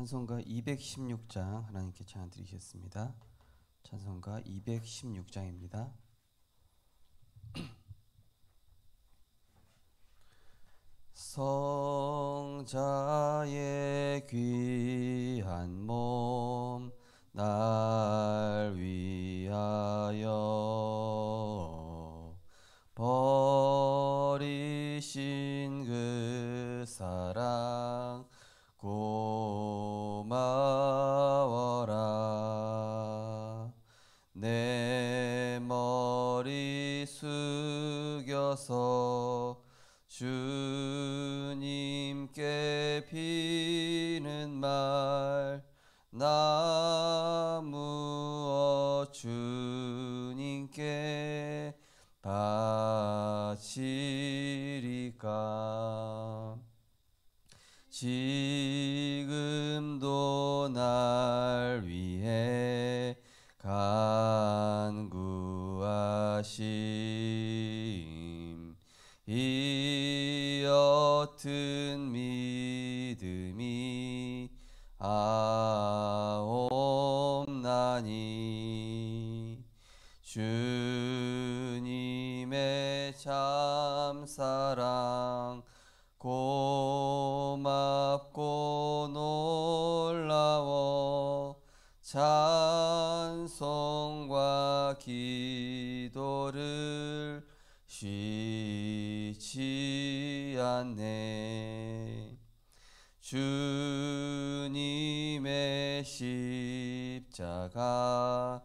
찬송가 216장 하나님께 찬양 드리겠습니다. 찬송가 216장입니다. 성자의 귀한 몸 날 위하여 버리신 그 사랑 고마워라. 내 머리 숙여서 주님께 비는 말 나 무엇 주님께 바치리까. 지금도 날 위해 간구하심 이 옅은 믿음이 아옵나니. 주님의 참사랑 고맙고 놀라워 찬송과 기도를 쉬지 않네. 주님의 십자가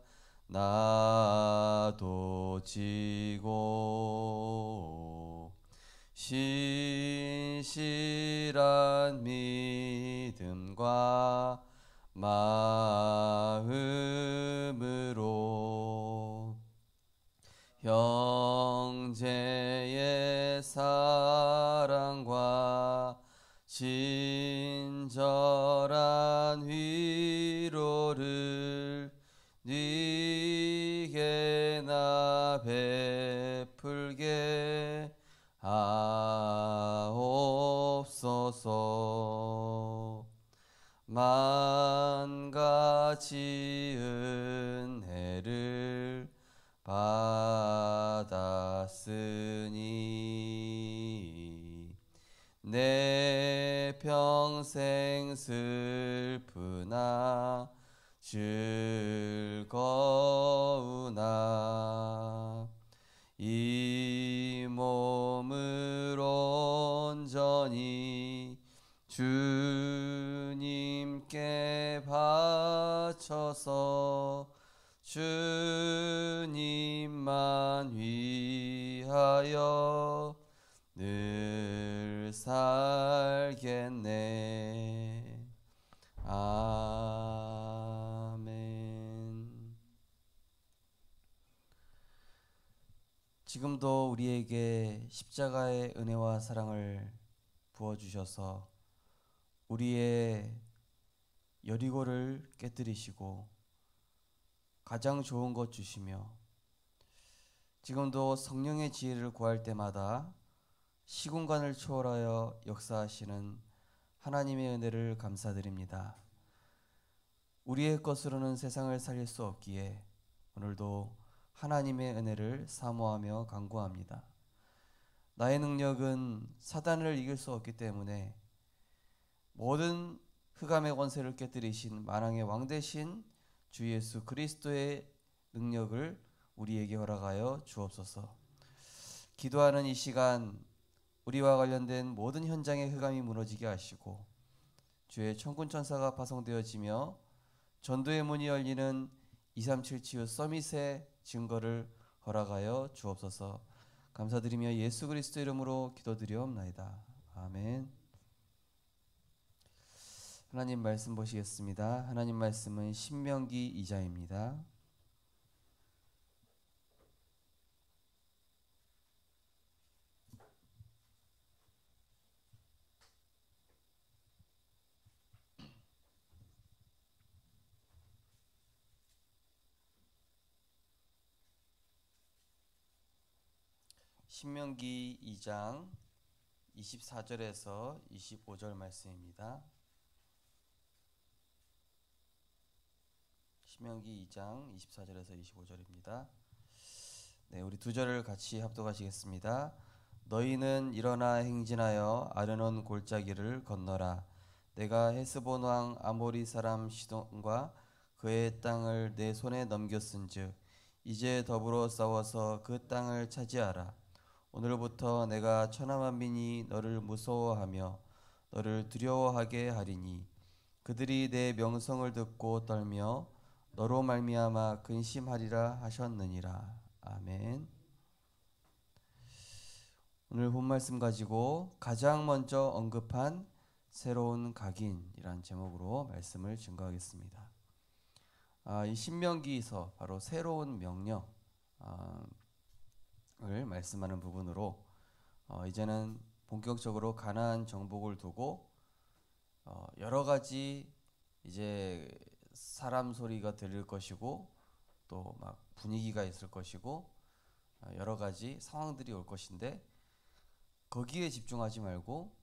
나도 지고 신실한 믿음과 마음으로 형제의 사랑과 친절한 위로를 네게 나 베풀게 하옵소서. 만 가지 은혜를 받았으니 내 평생 슬프나 즐거우나 이 몸을 온전히 주님께 바쳐서 주님만 위하여 늘 살겠네. 아멘. 지금도 우리에게 십자가의 은혜와 사랑을 부어주셔서 우리의 여리고를 깨뜨리시고 가장 좋은 것 주시며 지금도 성령의 지혜를 구할 때마다 시공간을 초월하여 역사하시는 하나님의 은혜를 감사드립니다. 우리의 것으로는 세상을 살릴 수 없기에 오늘도 하나님의 은혜를 사모하며 간구합니다. 나의 능력은 사단을 이길 수 없기 때문에 모든 흑암의 권세를 깨뜨리신 만왕의 왕 되신 주 예수 그리스도의 능력을 우리에게 허락하여 주옵소서. 기도하는 이 시간 우리와 관련된 모든 현장의 흑암이 무너지게 하시고 주의 천군 천사가 파송되어지며 전도의 문이 열리는 237 치유 서밋의 증거를 허락하여 주옵소서. 감사드리며 예수 그리스도 이름으로 기도드리옵나이다. 아멘. 하나님 말씀 보시겠습니다. 하나님 말씀은 신명기 2장입니다. 신명기 2장 24절에서 25절 말씀입니다. 신명기 2장 24절에서 25절입니다. 네, 우리 두 절을 같이 합독하시겠습니다. 너희는 일어나 행진하여 아르논 골짜기를 건너라. 내가 헤스본 왕 아모리 사람 시돈과 그의 땅을 내 손에 넘겼은즉 이제 더불어 싸워서 그 땅을 차지하라. 오늘부터 내가 천하만민이 너를 무서워하며 너를 두려워하게 하리니 그들이 내 명성을 듣고 떨며 너로 말미암아 근심하리라 하셨느니라. 아멘. 오늘 본 말씀 가지고 가장 먼저 언급한 새로운 각인이란 제목으로 말씀을 증거하겠습니다. 이 신명기에서 바로 새로운 명령을 말씀하는 부분으로 이제는 본격적으로 가나안 정복을 두고 여러 가지 이제 사람 소리가 들릴 것이고 또 막 분위기가 있을 것이고 여러 가지 상황들이 올 것인데 거기에 집중하지 말고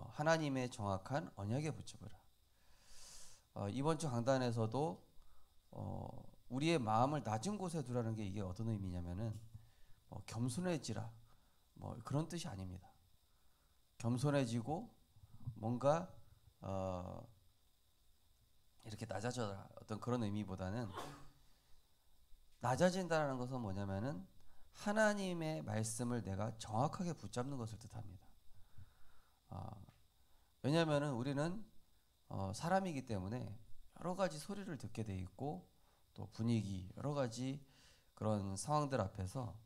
하나님의 정확한 언약에 붙잡으라. 이번 주 강단에서도 우리의 마음을 낮은 곳에 두라는 게 이게 어떤 의미냐면은 겸손해지라 뭐 그런 뜻이 아닙니다. 겸손해지고 뭔가 이렇게 낮아져라 어떤 그런 의미보다는 낮아진다는 것은 뭐냐면은 하나님의 말씀을 내가 정확하게 붙잡는 것을 뜻합니다. 왜냐하면은 우리는 사람이기 때문에 여러 가지 소리를 듣게 돼 있고 또 분위기 여러 가지 그런 상황들 앞에서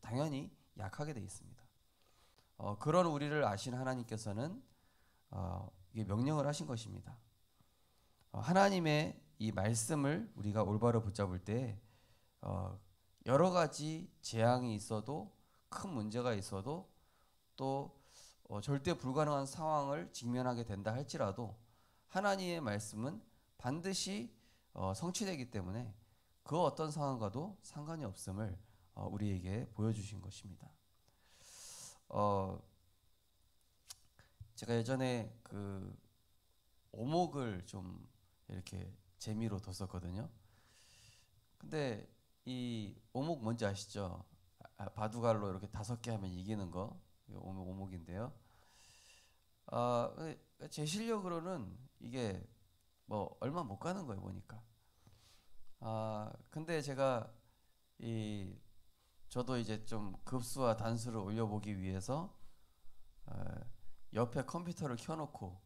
당연히 약하게 돼 있습니다. 그런 우리를 아신 하나님께서는 이게 명령을 하신 것입니다. 하나님의 이 말씀을 우리가 올바로 붙잡을 때 여러 가지 재앙이 있어도 큰 문제가 있어도 또 절대 불가능한 상황을 직면하게 된다 할지라도 하나님의 말씀은 반드시 성취되기 때문에 그 어떤 상황과도 상관이 없음을 우리에게 보여주신 것입니다. 제가 예전에 그 오목을 좀 이렇게 재미로 뒀었거든요. 근데 이 오목 뭔지 아시죠? 바둑알로 이렇게 5개 하면 이기는 거 오목인데요. 제 실력으로는 이게 뭐 얼마 못 가는 거예요 보니까. 근데 제가 저도 이제 좀 급수와 단수를 올려보기 위해서 옆에 컴퓨터를 켜놓고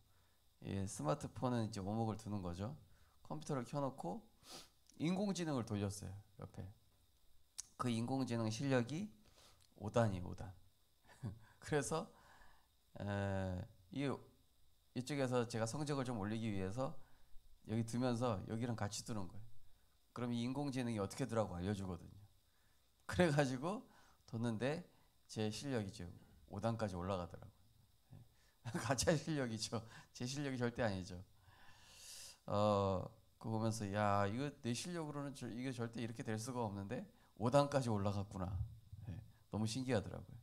스마트폰은 이제 오목을 두는 거죠. 컴퓨터를 켜놓고 인공지능을 돌렸어요 옆에. 그 인공지능 실력이 5단이에요 5단. 그래서 이쪽에서 제가 성적을 좀 올리기 위해서 여기 두면서 여기랑 같이 두는 거예요. 그럼 이 인공지능이 어떻게 두라고 알려주거든요. 그래가지고 뒀는데 제 실력이 지금 5단까지 올라가더라고요. 가짜 실력이죠. 제 실력이 절대 아니죠. 그거 보면서 야 이거 내 실력으로는 이게 절대 이렇게 될 수가 없는데 5단까지 올라갔구나. 너무 신기하더라고요.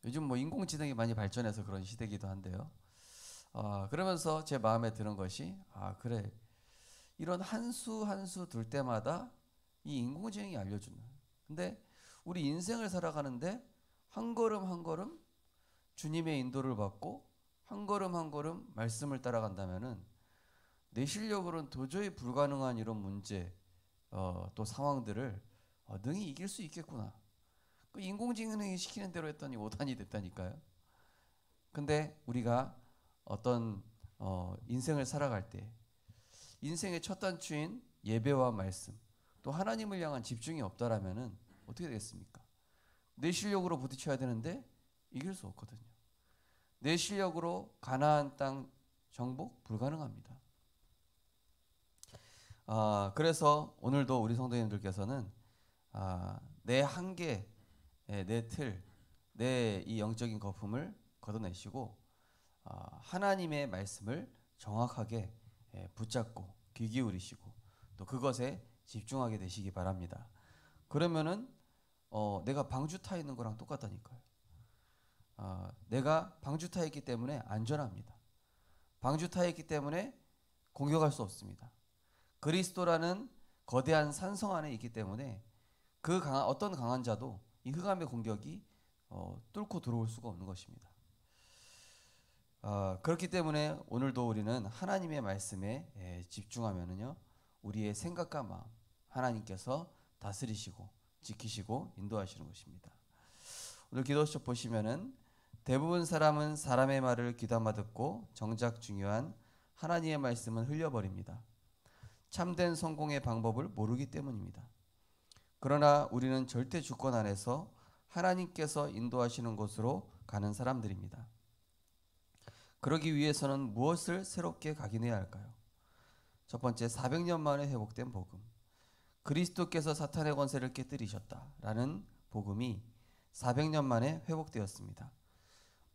요즘 뭐 인공지능이 많이 발전해서 그런 시대이기도 한데요. 그러면서 제 마음에 드는 것이 그래 이런 한 수 한 수 둘 때마다 이 인공지능이 알려주는. 근데 우리 인생을 살아가는데 한 걸음 한 걸음 주님의 인도를 받고 한 걸음 한 걸음 말씀을 따라간다면은 내 실력으로는 도저히 불가능한 이런 문제 또 상황들을 능히 이길 수 있겠구나. 그 인공지능이 시키는 대로 했더니 5단이 됐다니까요. 근데 우리가 어떤 인생을 살아갈 때 인생의 첫 단추인 예배와 말씀 또 하나님을 향한 집중이 없다라면은 어떻게 되겠습니까? 내 실력으로 부딪혀야 되는데 이길 수 없거든요. 내 실력으로 가나안 땅 정복 불가능합니다. 그래서 오늘도 우리 성도님들께서는 내 한계, 내 틀, 내 이 영적인 거품을 걷어내시고 하나님의 말씀을 정확하게 붙잡고 귀 기울이시고 또 그것에 집중하게 되시기 바랍니다. 그러면은 내가 방주 타 있는 거랑 똑같다니까요. 내가 방주 타 있기 때문에 안전합니다. 방주 타 있기 때문에 공격할 수 없습니다. 그리스도라는 거대한 산성 안에 있기 때문에 어떤 강한 자도 이 흑암의 공격이 뚫고 들어올 수가 없는 것입니다. 그렇기 때문에 오늘도 우리는 하나님의 말씀에 집중하면은요, 우리의 생각과 마음 하나님께서 다스리시고 지키시고 인도하시는 것입니다. 오늘 기도수첩 보시면은 대부분 사람은 사람의 말을 귀담아 듣고 정작 중요한 하나님의 말씀은 흘려버립니다. 참된 성공의 방법을 모르기 때문입니다. 그러나 우리는 절대 주권 안에서 하나님께서 인도하시는 곳으로 가는 사람들입니다. 그러기 위해서는 무엇을 새롭게 각인해야 할까요? 첫 번째, 400년 만에 회복된 복음. 그리스도께서 사탄의 권세를 깨뜨리셨다라는 복음이 400년 만에 회복되었습니다.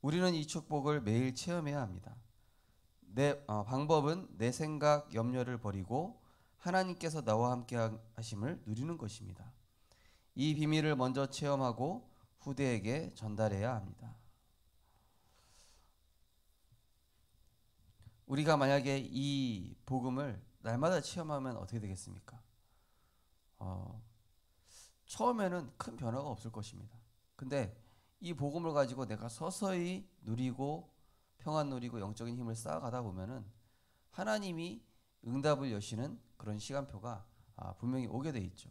우리는 이 축복을 매일 체험해야 합니다. 방법은 내 생각, 염려를 버리고 하나님께서 나와 함께 하심을 누리는 것입니다. 이 비밀을 먼저 체험하고 후대에게 전달해야 합니다. 우리가 만약에 이 복음을 날마다 체험하면 어떻게 되겠습니까? 처음에는 큰 변화가 없을 것입니다. 근데 이 복음을 가지고 내가 서서히 누리고 평안 누리고 영적인 힘을 쌓아가다 보면은 하나님이 응답을 여시는 그런 시간표가 분명히 오게 돼 있죠.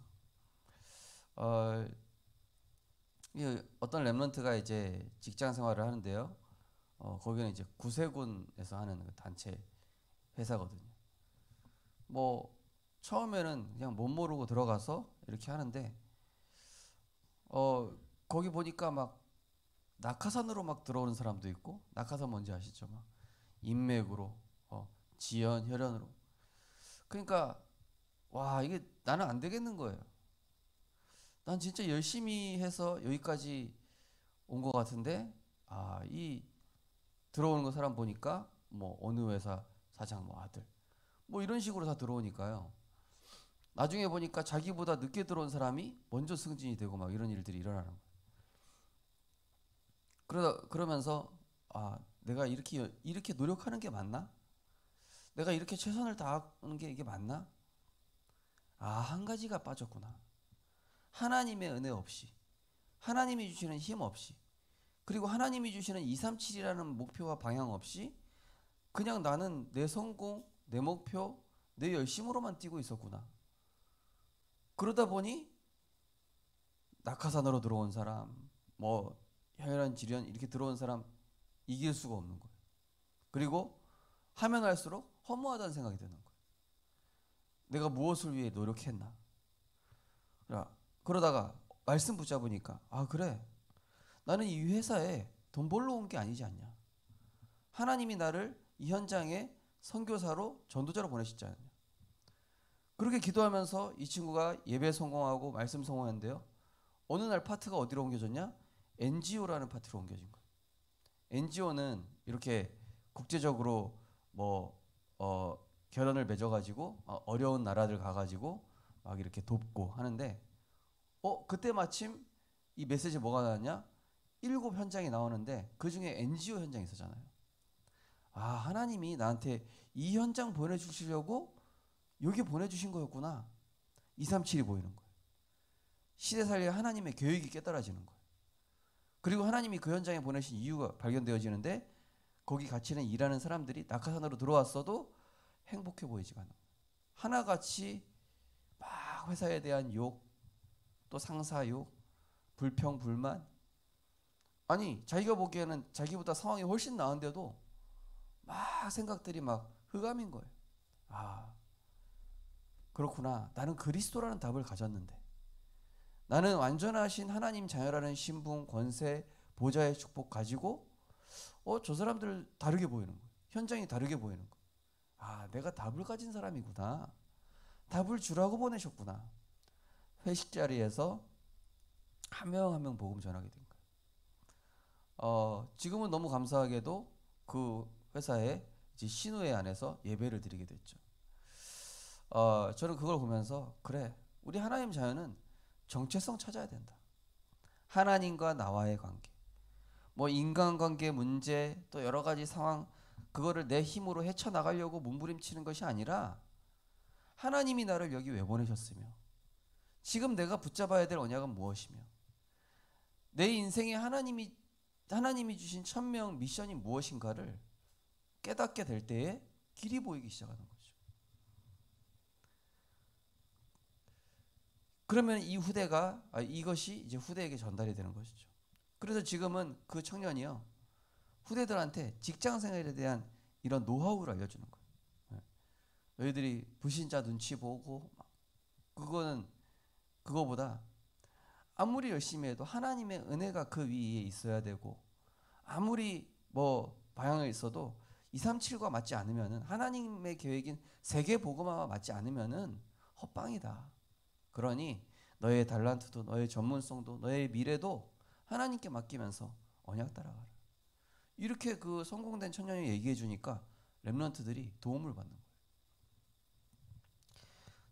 어떤 렘넌트가 이제 직장 생활을 하는데요. 거기는 이제 구세군에서 하는 그 단체 회사거든요. 뭐 처음에는 그냥 못 모르고 들어가서 이렇게 하는데 거기 보니까 막 낙하산으로 막 들어오는 사람도 있고, 낙하산 뭔지 아시죠? 막 인맥으로, 지연, 혈연으로. 그러니까 와, 이게 나는 안 되겠는 거예요. 난 진짜 열심히 해서 여기까지 온 것 같은데, 이 들어오는 거 사람 보니까 뭐 어느 회사 사장 뭐 아들 뭐 이런 식으로 다 들어오니까요. 나중에 보니까 자기보다 늦게 들어온 사람이 먼저 승진이 되고 막 이런 일들이 일어나는 거예요. 그러면서 내가 이렇게 노력하는 게 맞나? 내가 이렇게 최선을 다하는 게 이게 맞나? 한 가지가 빠졌구나. 하나님의 은혜 없이, 하나님이 주시는 힘 없이, 그리고 하나님이 주시는 237이라는 목표와 방향 없이 그냥 나는 내 성공, 내 목표, 내 열심으로만 뛰고 있었구나. 그러다 보니 낙하산으로 들어온 사람, 뭐 혈연, 질연 이렇게 들어온 사람 이길 수가 없는 거예요. 그리고 하면 할수록 허무하다는 생각이 드는 거예요. 내가 무엇을 위해 노력했나? 그러다가 말씀 붙잡으니까 그래, 나는 이 회사에 돈 벌러 온 게 아니지 않냐. 하나님이 나를 이 현장에 선교사로 전도자로 보내시지 않냐. 그렇게 기도하면서 이 친구가 예배 성공하고 말씀 성공했는데요. 어느 날 파트가 어디로 옮겨졌냐? NGO라는 파트로 옮겨진 거예요. NGO는 이렇게 국제적으로 결연을 맺어가지고 어려운 나라들 가가지고 막 이렇게 돕고 하는데 그때 마침 이 메시지 뭐가 나왔냐? 7 현장이 나오는데 그 중에 NGO 현장이 있었잖아요. 하나님이 나한테 이 현장 보내주시려고 여기 보내주신 거였구나. 237이 보이는 거예요. 시대살리에 하나님의 계획이 깨달아지는 거예요. 그리고 하나님이 그 현장에 보내신 이유가 발견되어지는데 거기 같이 일하는 사람들이 낙하산으로 들어왔어도 행복해 보이지가 않아요. 하나같이 막 회사에 대한 욕, 또 상사 욕, 불평, 불만. 아니 자기가 보기에는 자기보다 상황이 훨씬 나은데도 막 생각들이 막 흑암인 거예요. 그렇구나. 나는 그리스도라는 답을 가졌는데, 나는 완전하신 하나님 자녀라는 신분, 권세, 보좌의 축복 가지고 저 사람들 다르게 보이는 거예요. 현장이 다르게 보이는 거예요. 내가 답을 가진 사람이구나. 답을 주라고 보내셨구나. 회식 자리에서 한 명 한 명 복음 전하게 된 거예요. 지금은 너무 감사하게도 그 회사의 이제 신우회 안에서 예배를 드리게 됐죠. 저는 그걸 보면서 그래, 우리 하나님 자녀는 정체성 찾아야 된다. 하나님과 나와의 관계, 뭐 인간관계 문제, 또 여러 가지 상황, 그거를 내 힘으로 헤쳐나가려고 몸부림치는 것이 아니라 하나님이 나를 여기 왜 보내셨으며 지금 내가 붙잡아야 될 언약은 무엇이며 내 인생에 하나님이 주신 천명 미션이 무엇인가를 깨닫게 될 때에 길이 보이기 시작하는 거죠. 그러면 이것이 이제 후대에게 전달이 되는 것이죠. 그래서 지금은 그 청년이요, 후대들한테 직장 생활에 대한 이런 노하우를 알려주는 거예요. 너희들이 불신자 눈치 보고 그거보다 아무리 열심히 해도 하나님의 은혜가 그 위에 있어야 되고, 아무리 뭐 방향을 있어도 237과 맞지 않으면은, 하나님의 계획인 세계 복음화와 맞지 않으면은 헛방이다. 그러니 너의 달란트도, 너의 전문성도, 너의 미래도 하나님께 맡기면서 언약 따라가라. 이렇게 그 성공된 청년이 얘기해 주니까 렘넌트들이 도움을 받는 거예요.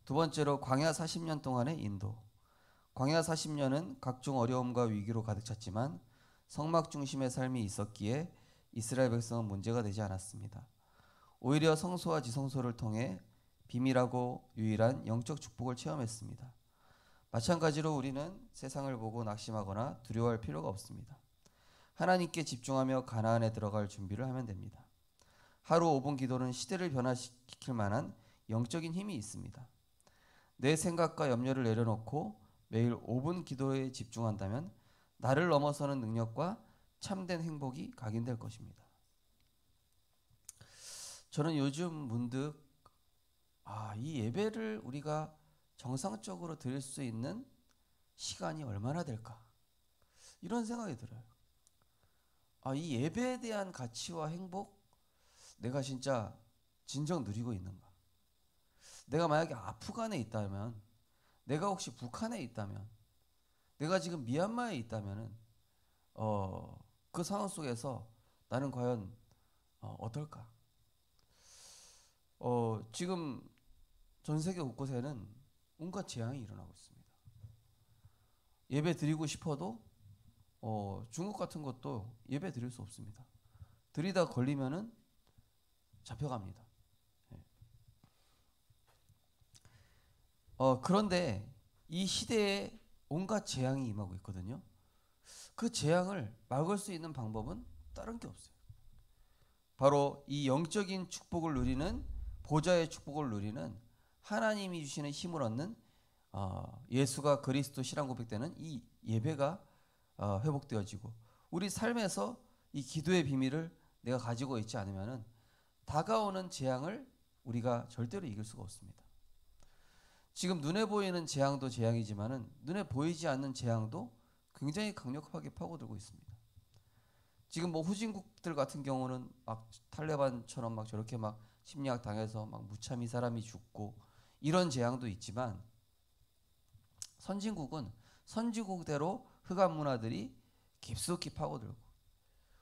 두 번째로 광야 40년 동안의 인도. 광야 40년은 각종 어려움과 위기로 가득 찼지만 성막 중심의 삶이 있었기에 이스라엘 백성은 문제가 되지 않았습니다. 오히려 성소와 지성소를 통해 비밀하고 유일한 영적 축복을 체험했습니다. 마찬가지로 우리는 세상을 보고 낙심하거나 두려워할 필요가 없습니다. 하나님께 집중하며 가나안에 들어갈 준비를 하면 됩니다. 하루 5분 기도는 시대를 변화시킬 만한 영적인 힘이 있습니다. 내 생각과 염려를 내려놓고 매일 5분 기도에 집중한다면 나를 넘어서는 능력과 참된 행복이 각인될 것입니다. 저는 요즘 문득 이 예배를 우리가 정상적으로 드릴 수 있는 시간이 얼마나 될까? 이런 생각이 들어요. 이 예배에 대한 가치와 행복, 내가 진짜 진정 누리고 있는가? 내가 만약에 아프간에 있다면, 내가 혹시 북한에 있다면, 내가 지금 미얀마에 있다면은 그 상황 속에서 나는 과연 어떨까? 지금 전 세계 곳곳에는 온갖 재앙이 일어나고 있습니다. 예배 드리고 싶어도 중국 같은 것도 예배 드릴 수 없습니다. 드리다 걸리면은 잡혀갑니다. 그런데 이 시대에 온갖 재앙이 임하고 있거든요. 그 재앙을 막을 수 있는 방법은 다른 게 없어요. 바로 이 영적인 축복을 누리는, 보좌의 축복을 누리는, 하나님이 주시는 힘을 얻는 예수가 그리스도 신앙 고백되는 이 예배가 회복되어지고, 우리 삶에서 이 기도의 비밀을 내가 가지고 있지 않으면은 다가오는 재앙을 우리가 절대로 이길 수가 없습니다. 지금 눈에 보이는 재앙도 재앙이지만은 눈에 보이지 않는 재앙도 굉장히 강력하게 파고들고 있습니다. 지금 뭐 후진국들 같은 경우는 막 탈레반처럼 막 저렇게 막 침략 당해서 막 무참히 사람이 죽고 이런 재앙도 있지만, 선진국은 선진국대로 흑암 문화들이 깊숙이 파고들고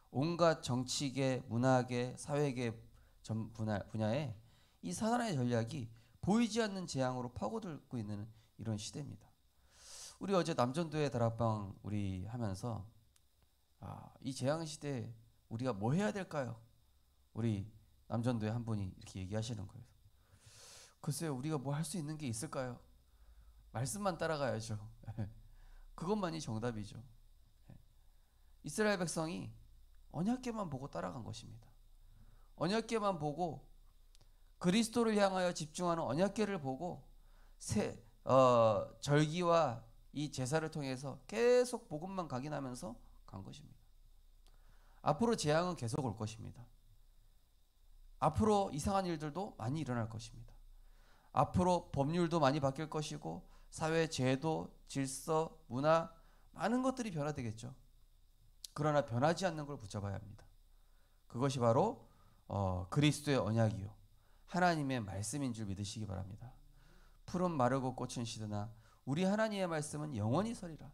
온갖 정치계, 문화계, 사회계 분야에 이 사단의 전략이 보이지 않는 재앙으로 파고들고 있는 이런 시대입니다. 우리 어제 남전도의 다락방 우리 하면서 이 재앙 시대에 우리가 뭐 해야 될까요? 우리 남전도의 한 분이 이렇게 얘기하시는 거예요. 글쎄요, 우리가 뭐 할 수 있는 게 있을까요? 말씀만 따라가야죠. 그것만이 정답이죠. 이스라엘 백성이 언약궤만 보고 따라간 것입니다. 언약궤만 보고 그리스도를 향하여 집중하는 언약궤를 보고 절기와 이 제사를 통해서 계속 복음만 각인하면서 간 것입니다. 앞으로 재앙은 계속 올 것입니다. 앞으로 이상한 일들도 많이 일어날 것입니다. 앞으로 법률도 많이 바뀔 것이고, 사회 제도, 질서, 문화, 많은 것들이 변화되겠죠. 그러나 변하지 않는 걸 붙잡아야 합니다. 그것이 바로 그리스도의 언약이요, 하나님의 말씀인 줄 믿으시기 바랍니다. 푸른 마르고 꽃은 시드나 우리 하나님의 말씀은 영원히 서리라.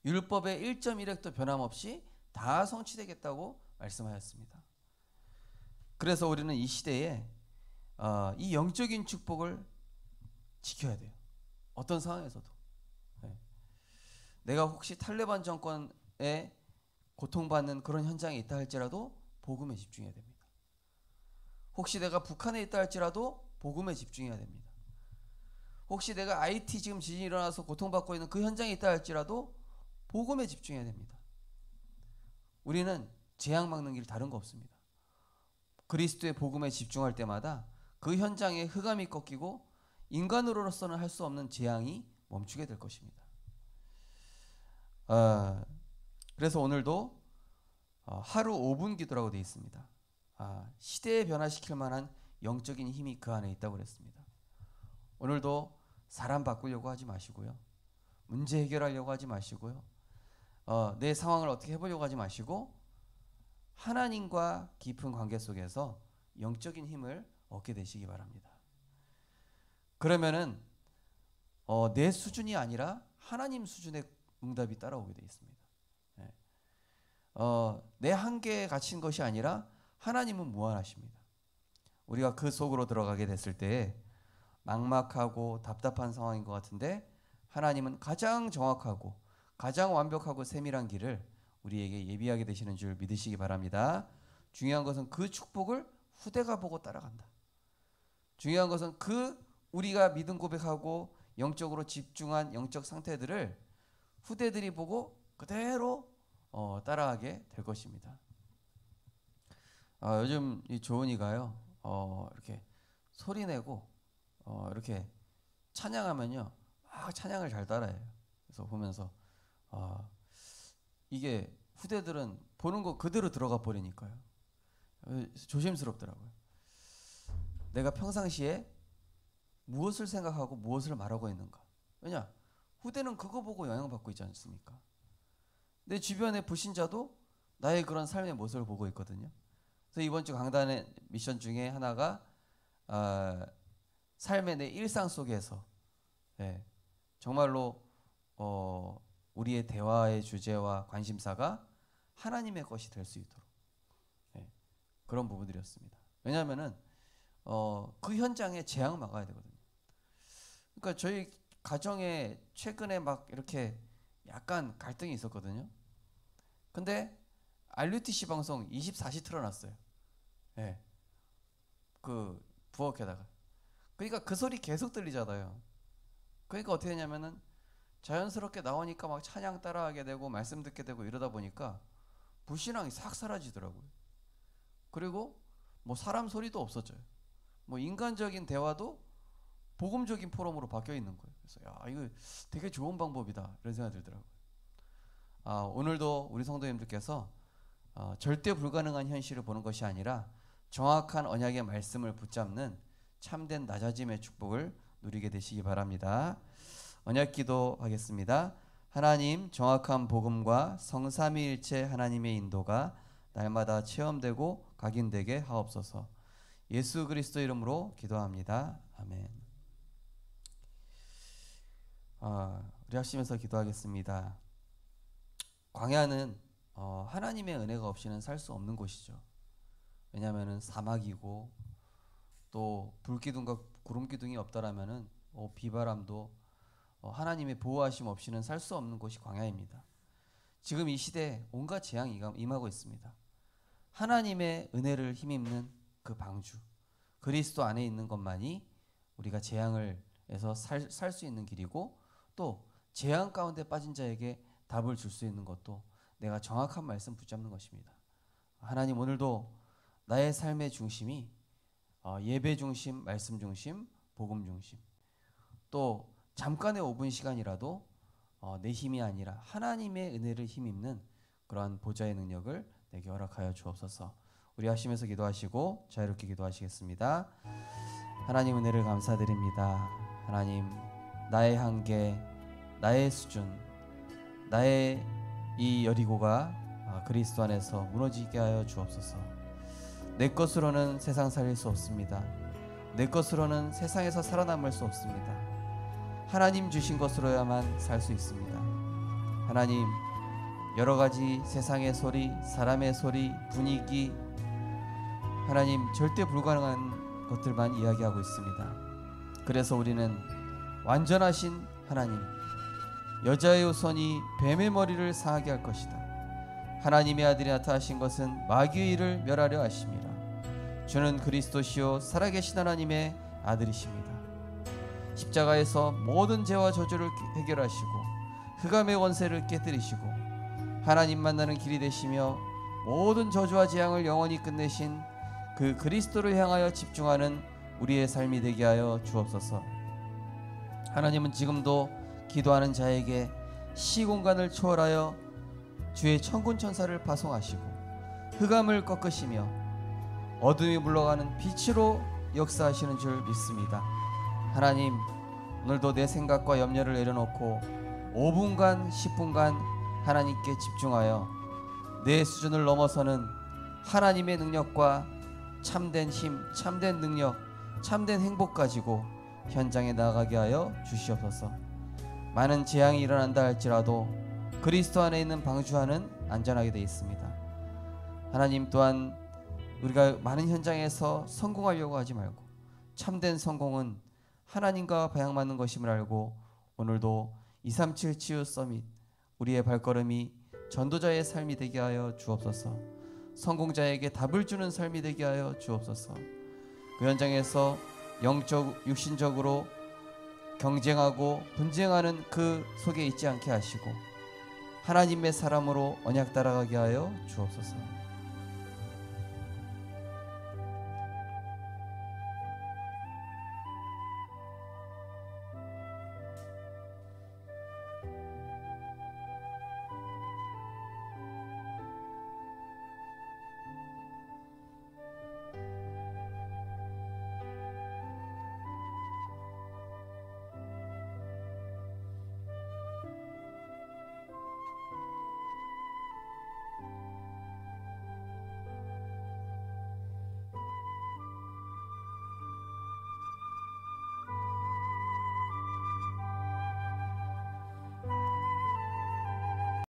율법의 1.1획도 변함없이 다 성취되겠다고 말씀하였습니다. 그래서 우리는 이 시대에 이 영적인 축복을 지켜야 돼요. 어떤 상황에서도. 내가 혹시 탈레반 정권에 고통받는 그런 현장에 있다 할지라도 복음에 집중해야 됩니다. 혹시 내가 북한에 있다 할지라도 복음에 집중해야 됩니다. 혹시 내가 IT 지금 지진이 일어나서 고통받고 있는 그 현장에 있다 할지라도 복음에 집중해야 됩니다. 우리는 재앙 막는 길 다른 거 없습니다. 그리스도의 복음에 집중할 때마다 그 현장에 흑암이 꺾이고 인간으로서는 할 수 없는 재앙이 멈추게 될 것입니다. 그래서 오늘도 하루 5분 기도라고 되어 있습니다. 시대에 변화시킬 만한 영적인 힘이 그 안에 있다고 그랬습니다. 오늘도 사람 바꾸려고 하지 마시고요. 문제 해결하려고 하지 마시고요. 내 상황을 어떻게 해보려고 하지 마시고 하나님과 깊은 관계 속에서 영적인 힘을 얻게 되시기 바랍니다. 그러면은 내 수준이 아니라 하나님 수준의 응답이 따라오게 되어 있습니다. 내 한계에 갇힌 것이 아니라 하나님은 무한하십니다. 우리가 그 속으로 들어가게 됐을 때 막막하고 답답한 상황인 것 같은데 하나님은 가장 정확하고 가장 완벽하고 세밀한 길을 우리에게 예비하게 되시는 줄 믿으시기 바랍니다. 중요한 것은 그 축복을 후대가 보고 따라간다. 중요한 것은 그 우리가 믿음 고백하고 영적으로 집중한 영적 상태들을 후대들이 보고 그대로 따라가게 될 것입니다. 요즘 이 조은이가요 이렇게 소리내고 이렇게 찬양하면요 막 찬양을 잘 따라해요. 그래서 보면서 이게 후대들은 보는 거 그대로 들어가 버리니까요. 조심스럽더라고요. 내가 평상시에 무엇을 생각하고 무엇을 말하고 있는가. 왜냐? 후대는 그거 보고 영향받고 있지 않습니까? 내 주변의 불신자도 나의 그런 삶의 모습을 보고 있거든요. 그래서 이번 주 강단의 미션 중에 하나가 삶의 내 일상 속에서 정말로 우리의 대화의 주제와 관심사가 하나님의 것이 될 수 있도록 그런 부분들이었습니다. 왜냐하면은 그 현장에 재앙을 막아야 되거든요. 그러니까 저희 가정에 최근에 막 이렇게 약간 갈등이 있었거든요. 근데 RUTC 방송 24시 틀어놨어요. 그 부엌에다가. 그러니까 그 소리 계속 들리잖아요. 그러니까 어떻게 되냐면은 자연스럽게 나오니까 막 찬양 따라하게 되고 말씀 듣게 되고 이러다 보니까 불신앙이 싹 사라지더라고요. 그리고 뭐 사람 소리도 없어져요. 뭐 인간적인 대화도 복음적인 포럼으로 바뀌어 있는 거예요. 그래서 야 이거 되게 좋은 방법이다 이런 생각이 들더라고요. 오늘도 우리 성도님들께서 절대 불가능한 현실을 보는 것이 아니라 정확한 언약의 말씀을 붙잡는 참된 낮아짐의 축복을 누리게 되시기 바랍니다. 언약 기도하겠습니다. 하나님, 정확한 복음과 성삼위일체 하나님의 인도가 날마다 체험되고 각인되게 하옵소서. 예수 그리스도 이름으로 기도합니다. 아멘. 우리 하시면서 기도하겠습니다. 광야는 하나님의 은혜가 없이는 살 수 없는 곳이죠. 왜냐하면 사막이고 또 불기둥과 구름기둥이 없다라면은 비바람도 하나님의 보호하심 없이는 살 수 없는 곳이 광야입니다. 지금 이 시대에 온갖 재앙이 임하고 있습니다. 하나님의 은혜를 힘입는 그 방주, 그리스도 안에 있는 것만이 우리가 재앙을에서 살 수 있는 길이고, 또 재앙 가운데 빠진 자에게 답을 줄 수 있는 것도 내가 정확한 말씀 붙잡는 것입니다. 하나님, 오늘도 나의 삶의 중심이 예배 중심, 말씀 중심, 복음 중심, 또 잠깐의 5분 시간이라도 내 힘이 아니라 하나님의 은혜를 힘입는 그러한 보좌의 능력을 내게 허락하여 주옵소서. 우리 하시면서 기도하시고 자유롭게 기도하시겠습니다. 하나님, 은혜를 감사드립니다. 하나님, 나의 한계, 나의 수준, 나의 이 여리고가 그리스도 안에서 무너지게 하여 주옵소서. 내 것으로는 세상 살릴 수 없습니다. 내 것으로는 세상에서 살아남을 수 없습니다. 하나님 주신 것으로야만 살 수 있습니다. 하나님, 여러 가지 세상의 소리, 사람의 소리, 분위기, 하나님 절대 불가능한 것들만 이야기하고 있습니다. 그래서 우리는 완전하신 하나님, 여자의 후손이 뱀의 머리를 상하게 할 것이다, 하나님의 아들이 나타나신 것은 마귀의 일을 멸하려 하심이라. 주는 그리스도시요 살아계신 하나님의 아들이십니다. 십자가에서 모든 죄와 저주를 해결하시고 흑암의 원세를 깨뜨리시고 하나님 만나는 길이 되시며 모든 저주와 재앙을 영원히 끝내신 그 그리스도를 향하여 집중하는 우리의 삶이 되게 하여 주옵소서. 하나님은 지금도 기도하는 자에게 시공간을 초월하여 주의 천군 천사를 파송하시고 흑암을 꺾으시며 어둠이 물러가는 빛으로 역사하시는 줄 믿습니다. 하나님, 오늘도 내 생각과 염려를 내려놓고 5분간 10분간 하나님께 집중하여 내 수준을 넘어서는 하나님의 능력과 참된 힘, 참된 능력, 참된 행복 가지고 현장에 나가게 하여 주시옵소서. 많은 재앙이 일어난다 할지라도 그리스도 안에 있는 방주와는 안전하게 되어 있습니다. 하나님 또한 우리가 많은 현장에서 성공하려고 하지 말고 참된 성공은 하나님과 방향맞는 것임을 알고 오늘도 237 치유 서밋 우리의 발걸음이 전도자의 삶이 되게 하여 주옵소서. 성공자에게 답을 주는 삶이 되게 하여 주옵소서. 그 현장에서 영적 육신적으로 경쟁하고 분쟁하는 그 속에 있지 않게 하시고 하나님의 사람으로 언약 따라가게 하여 주옵소서.